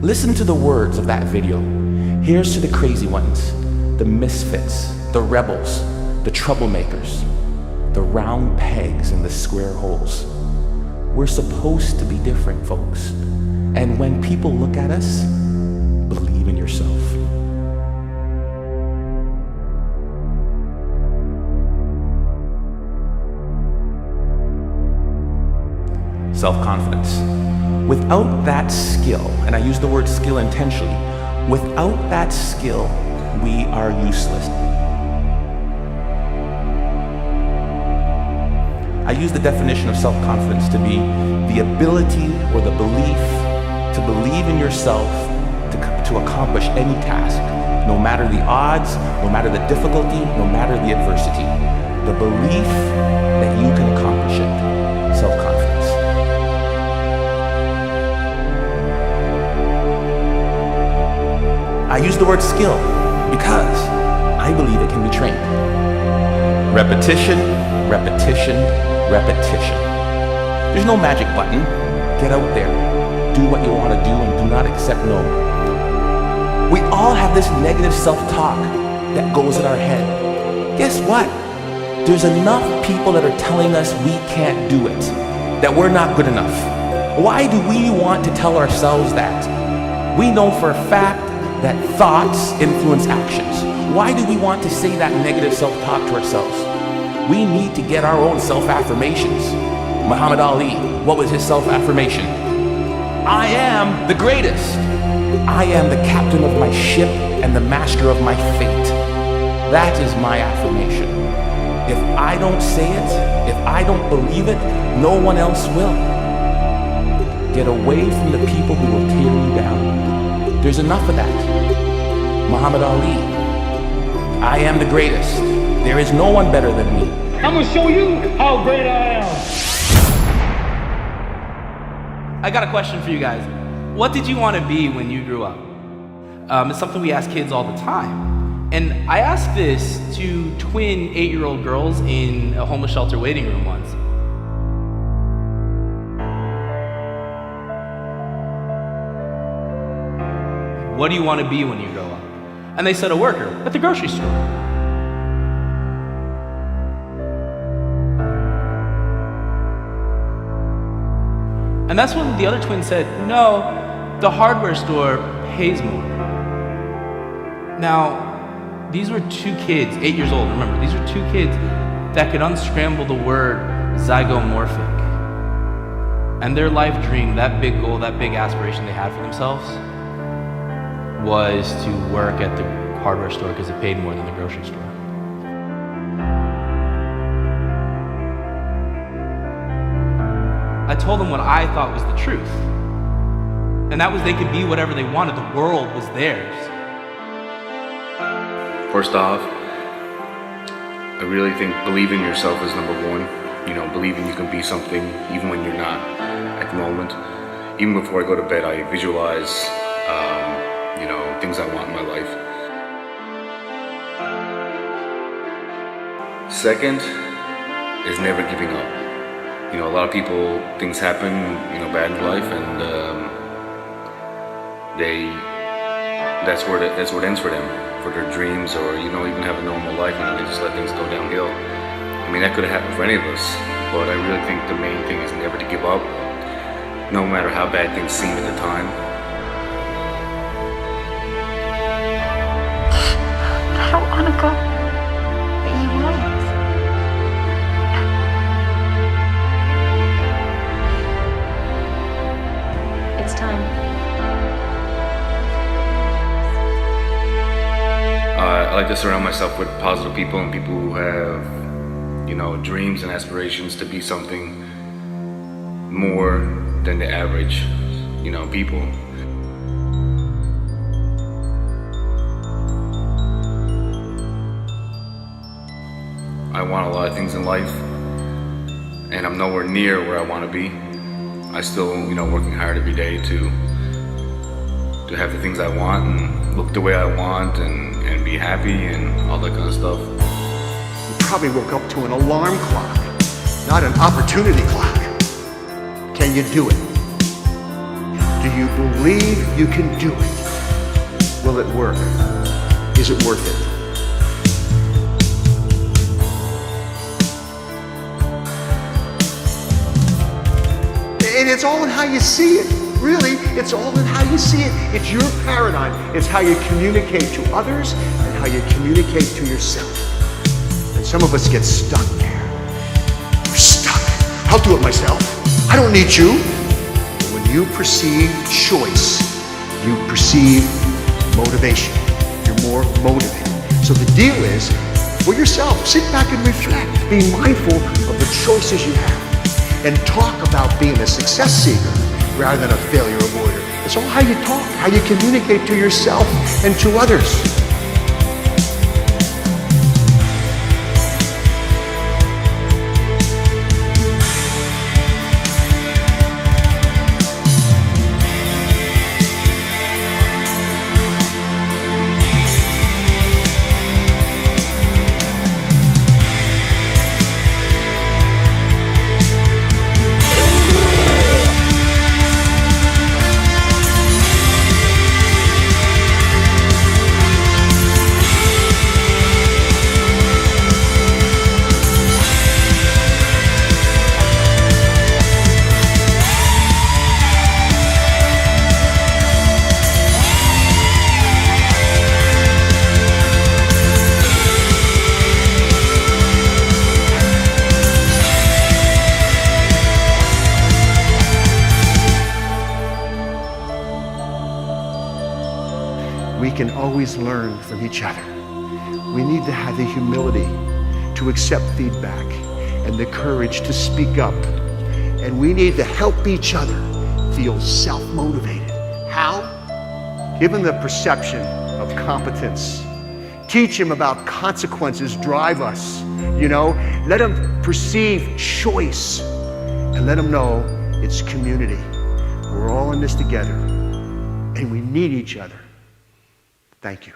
Listen to the words of that video. Here's to the crazy ones, the misfits, the rebels, the troublemakers, the round pegs in the square holes. We're supposed to be different, folks. And when people look at us, believe in yourself. Self-confidence. Without that skill, and I use the word skill intentionally, without that skill, we are useless. I use the definition of self-confidence to be the ability or the belief to believe in yourself to accomplish any task, no matter the odds, no matter the difficulty, no matter the adversity. The belief that you can accomplish it. Self-confidence. I use the word skill because I believe it can be trained. Repetition, repetition, repetition. There's no magic button. Get out there. Do what you want to do and do not accept no. We all have this negative self-talk that goes in our head. Guess what? There's enough people that are telling us we can't do it, that we're not good enough. Why do we want to tell ourselves that? We know for a fact that thoughts influence actions. Why do we want to say that negative self-talk to ourselves? We need to get our own self-affirmations. Muhammad Ali, what was his self-affirmation? I am the greatest. I am the captain of my ship and the master of my fate. That is my affirmation. If I don't say it, if I don't believe it, no one else will. Get away from the people who will tear you down. There's enough of that. Muhammad Ali, I am the greatest. There is no one better than me. I'm gonna show you how great I am. I got a question for you guys. What did you want to be when you grew up? It's something we ask kids all the time. And I asked this to twin 8-year-old girls in a homeless shelter waiting room once. What do you want to be when you grow up? And they said a worker at the grocery store. And that's when the other twin said, no, the hardware store pays more. Now, these were two kids, 8 years old, remember, these were two kids that could unscramble the word zygomorphic. And their life dream, that big goal, that big aspiration they had for themselves was to work at the hardware store because it paid more than the grocery store. I told them what I thought was the truth. And that was they could be whatever they wanted. The world was theirs. First off, I really think believing in yourself is number one. You know, believing you can be something even when you're not at the moment. Even before I go to bed, I visualize, things I want in my life. Second is never giving up. You know, a lot of people, things happen, bad in life, and that's where it ends for them, for their dreams, or even have a normal life. They just let things go downhill. I mean, that could have happened for any of us, but I really think the main thing is never to give up, no matter how bad things seem at the time. I don't want to go, but you won't. It's time. I like to surround myself with positive people and people who have, dreams and aspirations to be something more than the average, people. I want a lot of things in life, and I'm nowhere near where I want to be. I still, working hard every day to have the things I want and look the way I want and be happy and all that kind of stuff. You probably woke up to an alarm clock, not an opportunity clock. Can you do it? Do you believe you can do it? Will it work? Is it worth it? And it's all in how you see it. Really, it's all in how you see it. It's your paradigm. It's how you communicate to others and how you communicate to yourself. And some of us get stuck there. We're stuck. I'll do it myself. I don't need you. But when you perceive choice, you perceive motivation. You're more motivated. So the deal is, for yourself, sit back and reflect. Be mindful of the choices you have. And talk about being a success seeker rather than a failure avoider. It's all how you talk, how you communicate to yourself and to others. We can always learn from each other. We need to have the humility to accept feedback and the courage to speak up. And we need to help each other feel self-motivated. How? Give them the perception of competence. Teach them about consequences drive us. Let them perceive choice and let them know it's community. We're all in this together and we need each other. Thank you.